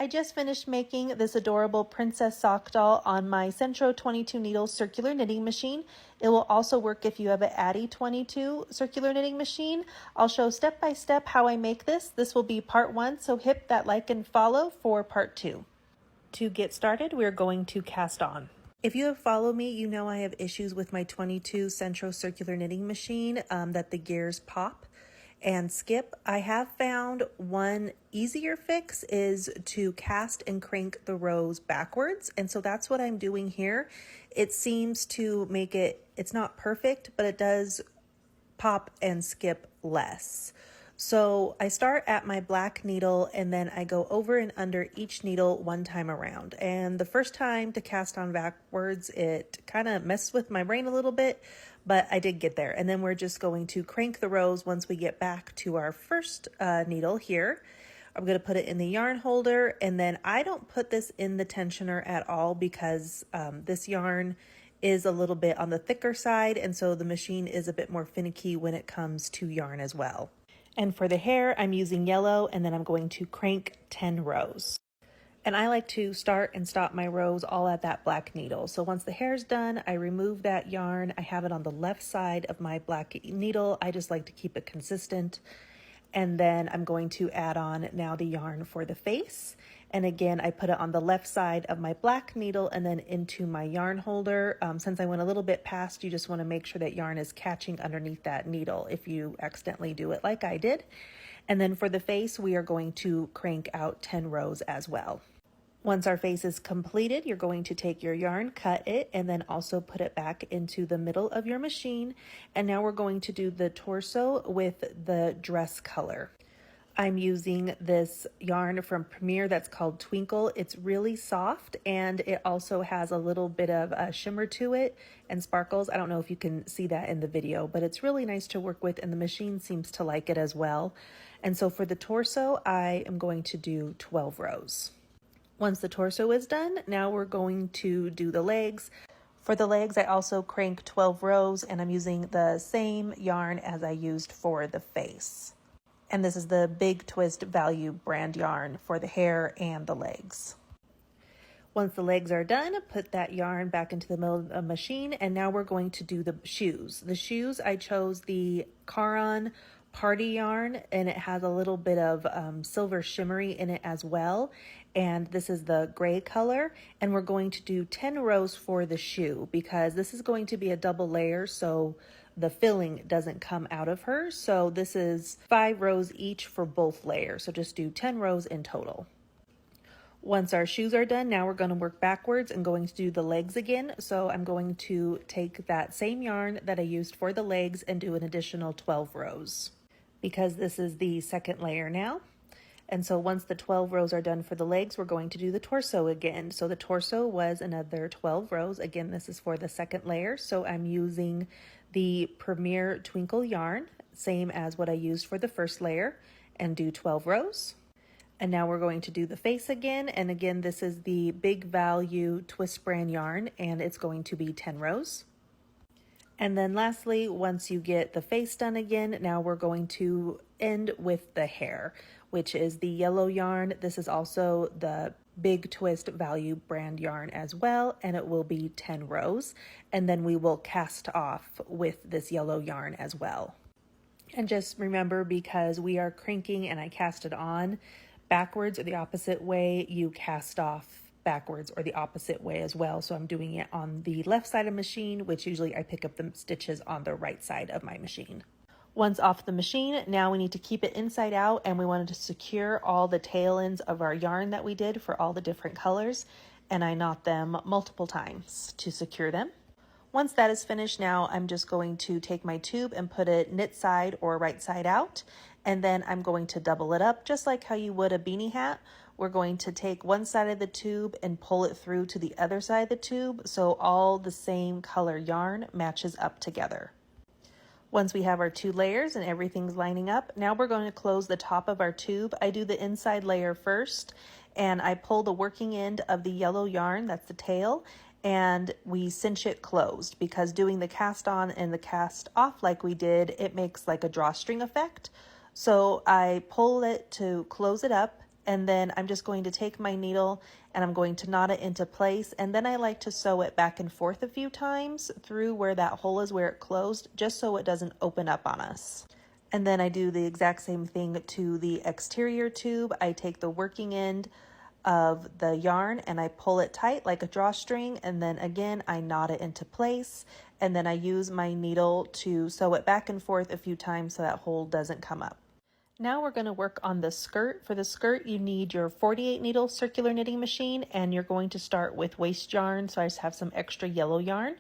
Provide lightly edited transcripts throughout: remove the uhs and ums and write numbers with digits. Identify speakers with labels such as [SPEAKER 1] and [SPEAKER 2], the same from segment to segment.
[SPEAKER 1] I just finished making this adorable princess sock doll on my Sentro 22 needle circular knitting machine. It will also work if you have an Addi 22 circular knitting machine. I'll show step by step how I make this. This will be part 1, so hit that like and follow for part 2. To get started, we're going to cast on. If you have followed me, you know I have issues with my 22 Sentro circular knitting machine that the gears pop and skip. I have found one easier fix is to cast and crank the rows backwards. And so that's what I'm doing here. It seems to make it, it's not perfect, but it does pop and skip less. So I start at my black needle and then I go over and under each needle one time around. And the first time to cast on backwards, it kind of messed with my brain a little bit, but I did get there. And then we're just going to crank the rows once we get back to our first needle here. I'm going to put it in the yarn holder, and then I don't put this in the tensioner at all because this yarn is a little bit on the thicker side, and so the machine is a bit more finicky when it comes to yarn as well. And for the hair, I'm using yellow, and then I'm going to crank 10 rows. And I like to start and stop my rows all at that black needle. So once the hair's done, I remove that yarn. I have it on the left side of my black needle. I just like to keep it consistent. And then I'm going to add on now the yarn for the face. And again, I put it on the left side of my black needle and then into my yarn holder. Since I went a little bit past, you just want to make sure that yarn is catching underneath that needle if you accidentally do it like I did. And then for the face, we are going to crank out 10 rows as well. Once our face is completed, you're going to take your yarn, cut it, and then also put it back into the middle of your machine. And now we're going to do the torso with the dress color. I'm using this yarn from Premier that's called Twinkle. It's really soft and it also has a little bit of a shimmer to it and sparkles. I don't know if you can see that in the video, but it's really nice to work with and the machine seems to like it as well. And so for the torso, I am going to do 12 rows. Once the torso is done, now we're going to do the legs. For the legs, I also crank 12 rows and I'm using the same yarn as I used for the face. And this is the Big Twist Value brand yarn for the hair and the legs. Once the legs are done, put that yarn back into the middle of the machine, and now we're going to do the shoes. The shoes, I chose the Caron Party yarn, and it has a little bit of silver shimmery in it as well. And this is the gray color, and we're going to do 10 rows for the shoe because this is going to be a double layer, so the filling doesn't come out of her. So this is 5 rows each for both layers. So just do 10 rows in total. Once our shoes are done, now we're going to work backwards and going to do the legs again. So I'm going to take that same yarn that I used for the legs and do an additional 12 rows because this is the second layer now. And so once the 12 rows are done for the legs, we're going to do the torso again. So the torso was another 12 rows. Again, this is for the second layer. So I'm using the Premier Twinkle yarn, same as what I used for the first layer, and do 12 rows. And now we're going to do the face again. And again, this is the Big Value Twist brand yarn, and it's going to be 10 rows. And then lastly, once you get the face done again, now we're going to end with the hair, which is the yellow yarn. This is also the Big Twist Value brand yarn as well, and it will be 10 rows. And then we will cast off with this yellow yarn as well. And just remember, because we are cranking and I cast it on backwards or the opposite way, you cast off backwards or the opposite way as well. So I'm doing it on the left side of the machine, which usually I pick up the stitches on the right side of my machine. Once off the machine, now we need to keep it inside out, and we wanted to secure all the tail ends of our yarn that we did for all the different colors, and I knot them multiple times to secure them. Once that is finished, now I'm just going to take my tube and put it knit side or right side out, and then I'm going to double it up just like how you would a beanie hat. We're going to take one side of the tube and pull it through to the other side of the tube so all the same color yarn matches up together. Once we have our 2 layers and everything's lining up, now we're going to close the top of our tube. I do the inside layer first, and I pull the working end of the yellow yarn, that's the tail, and we cinch it closed because doing the cast on and the cast off like we did, it makes like a drawstring effect. So I pull it to close it up, and then I'm just going to take my needle and I'm going to knot it into place, and then I like to sew it back and forth a few times through where that hole is where it closed, just so it doesn't open up on us. And then I do the exact same thing to the exterior tube. I take the working end of the yarn and I pull it tight like a drawstring, and then again I knot it into place, and then I use my needle to sew it back and forth a few times so that hole doesn't come up. Now we're going to work on the skirt. For the skirt, you need your 48 needle circular knitting machine, and you're going to start with waste yarn. So I just have some extra yellow yarn,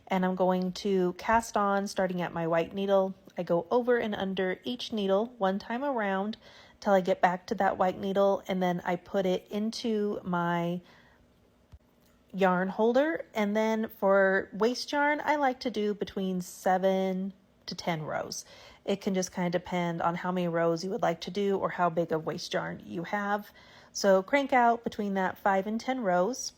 [SPEAKER 1] and I'm going to cast on starting at my white needle. I go over and under each needle one time around till I get back to that white needle, and then I put it into my yarn holder. And then for waste yarn, I like to do between 7 to 10 rows. It can just kind of depend on how many rows you would like to do or how big of waste yarn you have. So crank out between that 5 and 10 rows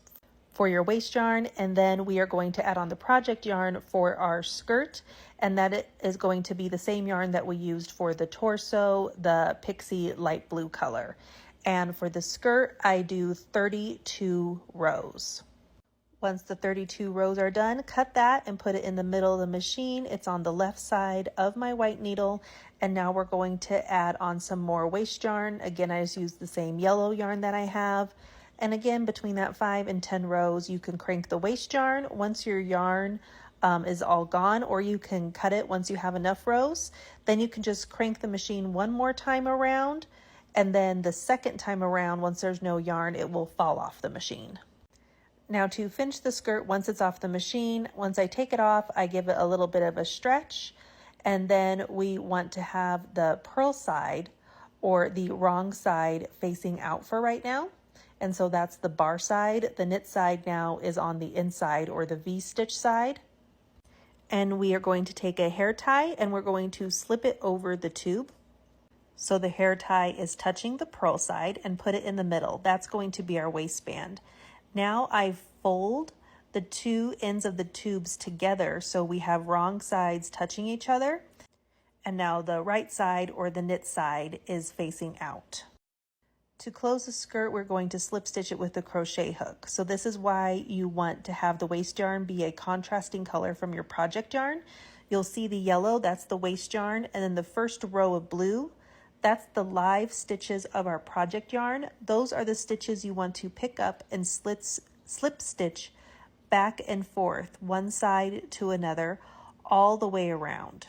[SPEAKER 1] for your waste yarn, and then we are going to add on the project yarn for our skirt, and that is going to be the same yarn that we used for the torso, the pixie light blue color. And for the skirt, I do 32 rows. Once the 32 rows are done, cut that and put it in the middle of the machine. It's on the left side of my white needle. And now we're going to add on some more waste yarn. Again, I just use the same yellow yarn that I have. And again, between that 5 and 10 rows, you can crank the waste yarn once your yarn is all gone, or you can cut it once you have enough rows. Then you can just crank the machine one more time around. And then the second time around, once there's no yarn, it will fall off the machine. Now to finish the skirt, once it's off the machine, once I take it off, I give it a little bit of a stretch, and then we want to have the purl side or the wrong side facing out for right now. And so that's the bar side. The knit side now is on the inside, or the V-stitch side. And we are going to take a hair tie and we're going to slip it over the tube. So the hair tie is touching the purl side, and put it in the middle. That's going to be our waistband. Now I fold the two ends of the tubes together so we have wrong sides touching each other. And now the right side, or the knit side, is facing out. To close the skirt, we're going to slip stitch it with the crochet hook. So this is why you want to have the waste yarn be a contrasting color from your project yarn. You'll see the yellow, that's the waste yarn, and then the first row of blue, that's the live stitches of our project yarn. Those are the stitches you want to pick up and slip stitch back and forth, one side to another, all the way around.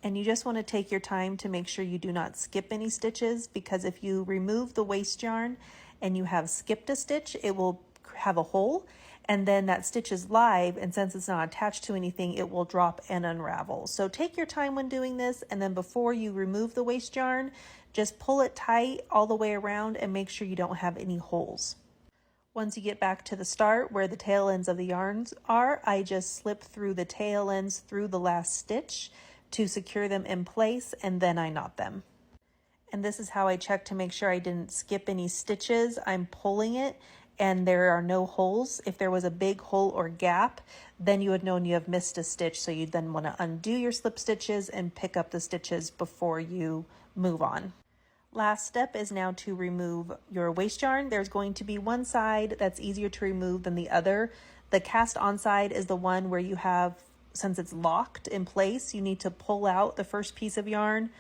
[SPEAKER 1] And you just want to take your time to make sure you do not skip any stitches, because if you remove the waste yarn and you have skipped a stitch, it will have a hole, and then that stitch is live, and since it's not attached to anything, it will drop and unravel. So take your time when doing this, and then before you remove the waste yarn, just pull it tight all the way around and make sure you don't have any holes. Once you get back to the start where the tail ends of the yarns are, I just slip through the tail ends through the last stitch to secure them in place, and then I knot them. And this is how I check to make sure I didn't skip any stitches. I'm pulling it and there are no holes. If there was a big hole or gap, then you would know you have missed a stitch. So you then want to undo your slip stitches and pick up the stitches before you move on. Last step is now to remove your waste yarn. There's going to be one side that's easier to remove than the other. The cast on side is the one where you have, since it's locked in place, you need to pull out the first piece of yarn,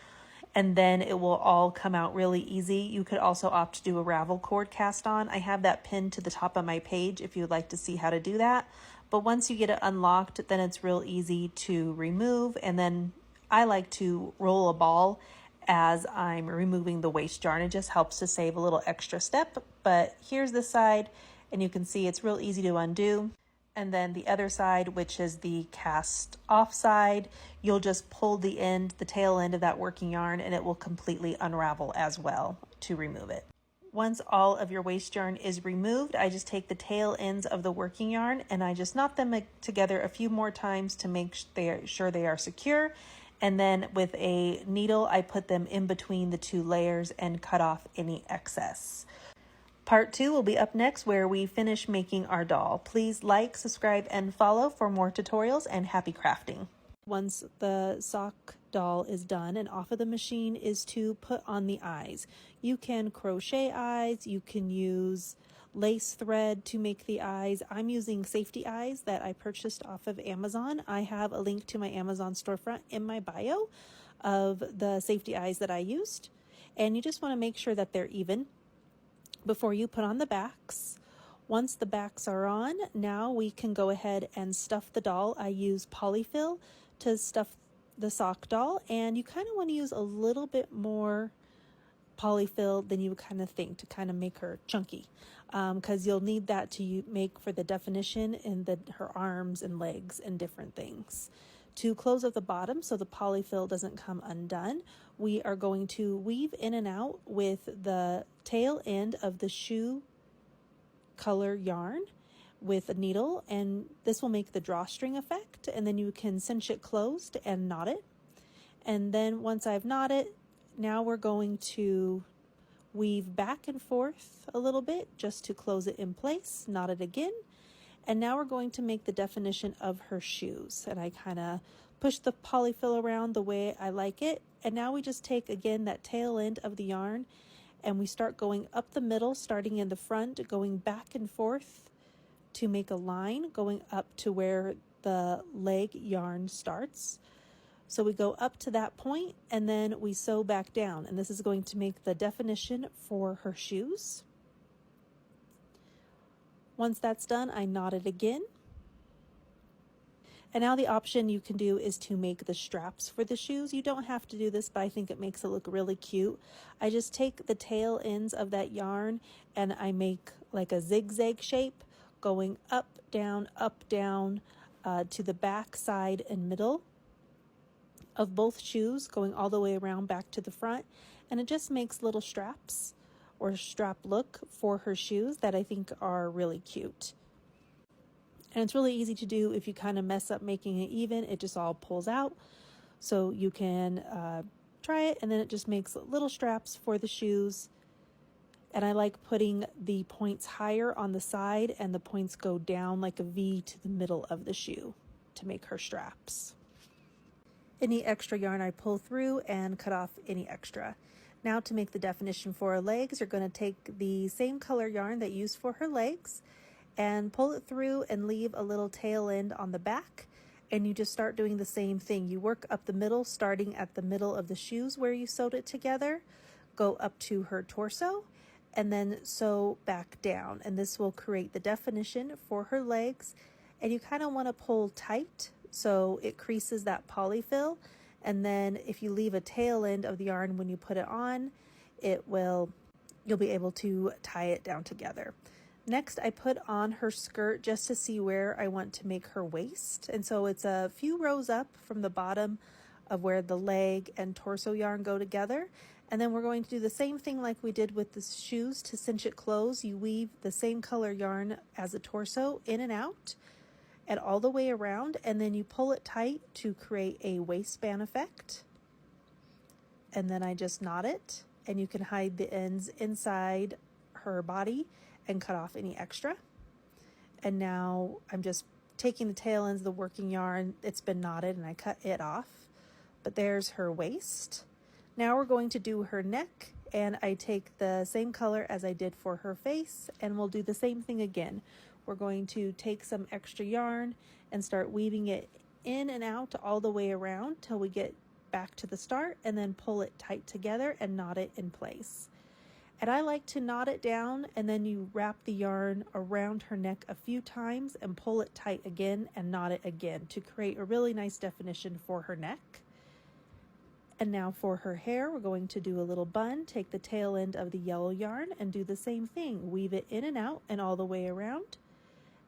[SPEAKER 1] and then it will all come out really easy. You could also opt to do a ravel cord cast on. I have that pinned to the top of my page if you would like to see how to do that. But once you get it unlocked, then it's real easy to remove. And then I like to roll a ball as I'm removing the waste yarn. It just helps to save a little extra step. But here's the side, and you can see it's real easy to undo. And then the other side, which is the cast off side, you'll just pull the end, the tail end of that working yarn, and it will completely unravel as well to remove it. Once all of your waste yarn is removed, I just take the tail ends of the working yarn and I just knot them together a few more times to make sure they are secure. And then with a needle, I put them in between the two layers and cut off any excess. Part 2 will be up next, where we finish making our doll. Please like, subscribe, and follow for more tutorials, and happy crafting. once the sock doll is done and off of the machine is to put on the eyes. You can crochet eyes, you can use lace thread to make the eyes. I'm using safety eyes that I purchased off of Amazon. I have a link to my Amazon storefront in my bio of the safety eyes that I used. And you just want to make sure that they're even before you put on the backs. Once the backs are on, now we can go ahead and stuff the doll. I use Polyfill to stuff the sock doll, and you kind of want to use a little bit more Polyfill than you would kind of think to kind of make her chunky, because you'll need that to make for the definition in her arms and legs and different things. To close up the bottom so the polyfill doesn't come undone, we are going to weave in and out with the tail end of the shoe color yarn with a needle, and this will make the drawstring effect, and then you can cinch it closed and knot it. And then once I've knotted, now we're going to weave back and forth a little bit just to close it in place, knot it again. And now we're going to make the definition of her shoes. And I kind of push the polyfill around the way I like it. And now we just take again that tail end of the yarn and we start going up the middle, starting in the front, going back and forth to make a line, going up to where the leg yarn starts. So we go up to that point and then we sew back down, and this is going to make the definition for her shoes. Once that's done, I knot it again. And now the option you can do is to make the straps for the shoes. You don't have to do this, but I think it makes it look really cute. I just take the tail ends of that yarn and I make like a zigzag shape going up, down, to the back side and middle of both shoes, going all the way around back to the front. And it just makes little straps or strap look for her shoes that I think are really cute. And it's really easy to do. If you kind of mess up making it even, it just all pulls out. So you can try it, and then it just makes little straps for the shoes. And I like putting the points higher on the side and the points go down like a V to the middle of the shoe to make her straps. Any extra yarn I pull through and cut off any extra. Now to make the definition for her legs, you're going to take the same color yarn that you used for her legs and pull it through and leave a little tail end on the back, and you just start doing the same thing. You work up the middle, starting at the middle of the shoes where you sewed it together, go up to her torso, and then sew back down, and this will create the definition for her legs. And you kind of want to pull tight so it creases that polyfill, and then if you leave a tail end of the yarn when you put it on, you'll be able to tie it down together. Next, I put on her skirt just to see where I want to make her waist. And so it's a few rows up from the bottom of where the leg and torso yarn go together. And then we're going to do the same thing like we did with the shoes. To cinch it closed, you weave the same color yarn as the torso in and out and all the way around. And then you pull it tight to create a waistband effect. And then I just knot it, and you can hide the ends inside her body and cut off any extra. And now I'm just taking the tail ends of the working yarn. It's been knotted and I cut it off, but there's her waist. Now we're going to do her neck, and I take the same color as I did for her face, and we'll do the same thing again. We're going to take some extra yarn and start weaving it in and out all the way around till we get back to the start, and then pull it tight together and knot it in place. And I like to knot it down, and then you wrap the yarn around her neck a few times and pull it tight again and knot it again to create a really nice definition for her neck. And now for her hair, we're going to do a little bun. Take the tail end of the yellow yarn and do the same thing. Weave it in and out and all the way around.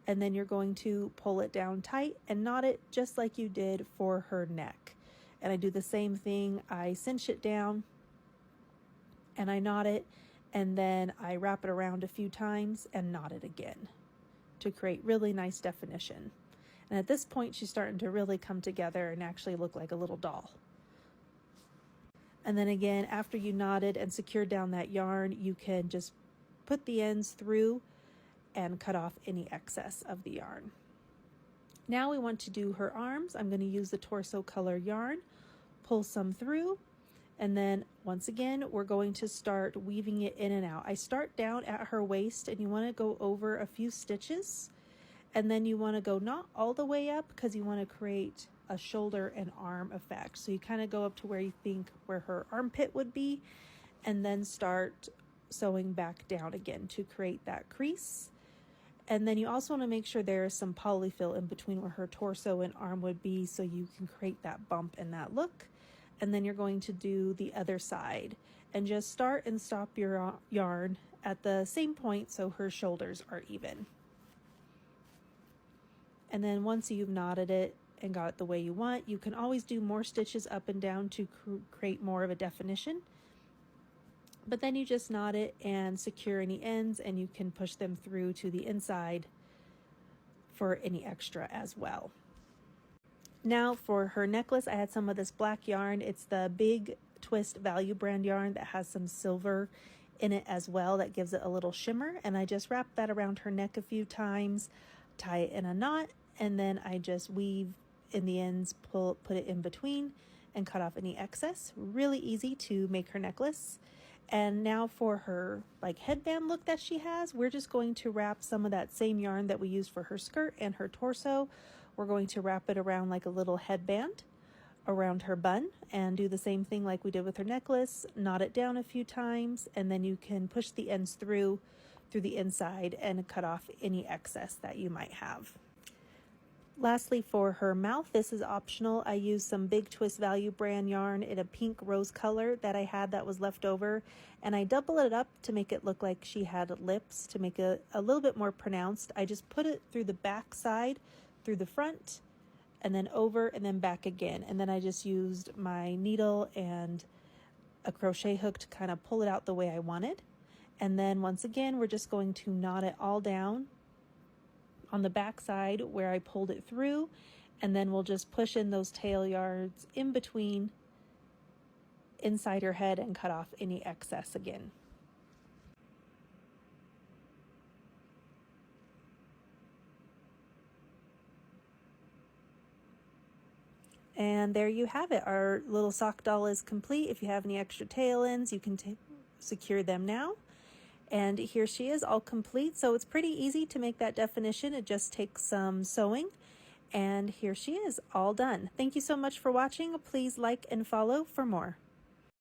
[SPEAKER 1] And then you're going to pull it down tight and knot it just like you did for her neck. And I do the same thing. I cinch it down and I knot it, and then I wrap it around a few times and knot it again to create really nice definition. And at this point, she's starting to really come together and actually look like a little doll. And then again, after you knotted and secured down that yarn, you can just put the ends through and cut off any excess of the yarn. Now we want to do her arms. I'm going to use the torso color yarn, pull some through, and then once again, we're going to start weaving it in and out. I start down at her waist, and you want to go over a few stitches, and then you want to go not all the way up because you want to create a shoulder and arm effect. So you kind of go up to where you think where her armpit would be, and then start sewing back down again to create that crease. And then you also want to make sure there is some polyfill in between where her torso and arm would be, so you can create that bump and that look. And then you're going to do the other side and just start and stop your yarn at the same point so her shoulders are even. And then once you've knotted it and got it the way you want, you can always do more stitches up and down to create more of a definition. But then you just knot it and secure any ends, and you can push them through to the inside for any extra as well. Now for her necklace, I had some of this black yarn. It's the Big Twist Value brand yarn that has some silver in it as well that gives it a little shimmer. And I just wrap that around her neck a few times, tie it in a knot, and then I just weave in the ends, put it in between, and cut off any excess. Really easy to make her necklace. And now for her like headband look that she has, we're just going to wrap some of that same yarn that we used for her skirt and her torso. We're going to wrap it around like a little headband around her bun and do the same thing like we did with her necklace. Knot it down a few times, and then you can push the ends through the inside and cut off any excess that you might have. Lastly, for her mouth, this is optional. I used some Big Twist Value brand yarn in a pink rose color that I had that was left over, and I doubled it up to make it look like she had lips, to make it a little bit more pronounced. I just put it through the back side, through the front, and then over, and then back again. And then I just used my needle and a crochet hook to kind of pull it out the way I wanted. And then once again, we're just going to knot it all down on the back side where I pulled it through, and then we'll just push in those tail yards in between inside her head and cut off any excess again. And there you have it. Our little sock doll is complete. If you have any extra tail ends, you can secure them now. And here she is, all complete. So it's pretty easy to make that definition. It just takes some sewing. And here she is, all done. Thank you so much for watching. Please like and follow for more.